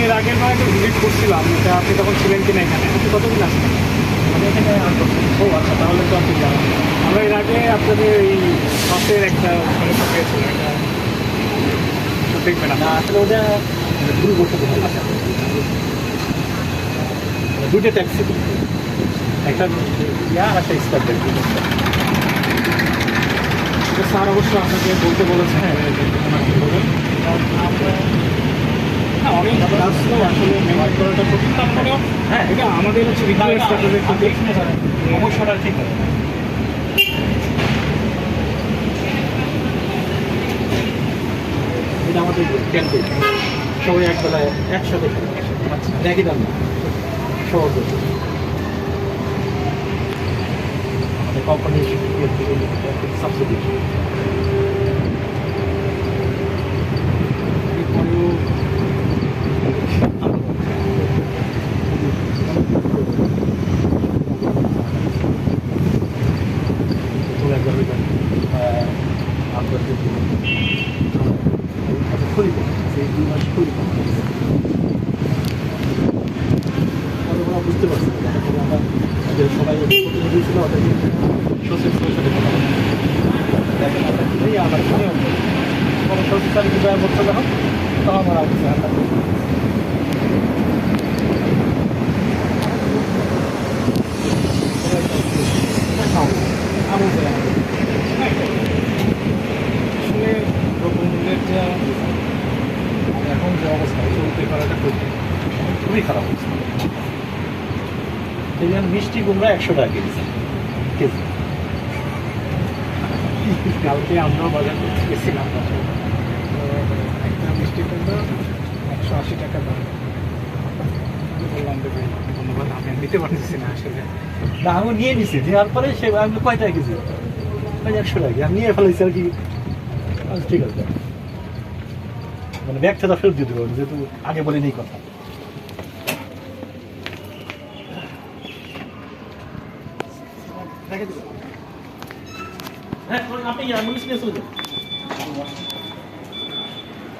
এর আগের বার একটা ভিজিট করছিলাম, এটা আপনি তখন ছিলেন কিনা এখানে? আপনি কতদিন আসবেন? আমি এখানে ও আচ্ছা, তাহলে তো আপনি জানেন। আমরা এর আগে আপনাদের এই বাসের একটা সমস্যা পেয়েছিল, এটা দেখবেন না, আপনার। আসলে ওটা দুর্ঘটনা হয়ে গেছে। দুটো ট্যাক্সি, একটা ইয়া আর একটা স্টার্টের। স্যার অবশ্য আপনাকে বলতে বলেছেন কি বলবেন। হ্যাঁ, অনেক কাজ তো আসলে মেনটেন করাটা কঠিন। তারপরেও হ্যাঁ, এটা আমাদের হচ্ছে রিকোয়েস্ট আপনাদের প্রতি। অবশ্যটা ঠিক আছে। এটা আমাদের ক্যান্টিন, সবাই একবেলায় একসাথে খাই। আচ্ছা, একই দাম না, সহজ আমাদের কোম্পানির সাবসিডি। বুঝতে পারছি আমরা সবাই প্রতিনিধি ছিল, ওদেরকে সচিবের সাথে কথা আমার কোনো সচিব স্যার বিদায় করতে যখন তখন আমার অবস্থা আসলে দ্রব্যমূল্যের যা এখন যে অবস্থা, চলতে পারাটা খুবই খারাপ হচ্ছে। এই জন্য মিষ্টি কুমড়া 100 টাকা কেজি। কালকে আমরাও বাজার করতে গেছিলাম, একটা মিষ্টি কুমড়া 180 টাকা দাম। বললাম যে ভাই ধন্যবাদ, আমি নিতে পারতেছি না আসলে। না, আমি নিয়ে নিছি, নেওয়ার পরে সে আমি কয় টাকা কেজি? 100 টাকা আমি নিয়ে ফেলেছি আর কি। ঠিক আছে, মানে ব্যাগটা তো ফেরত দিয়ে দেবো, যেহেতু আগে বলিনি এই কথা। হ্যাঁ, আপনি অ্যাম্বুলেন্স নিয়ে চলে যান।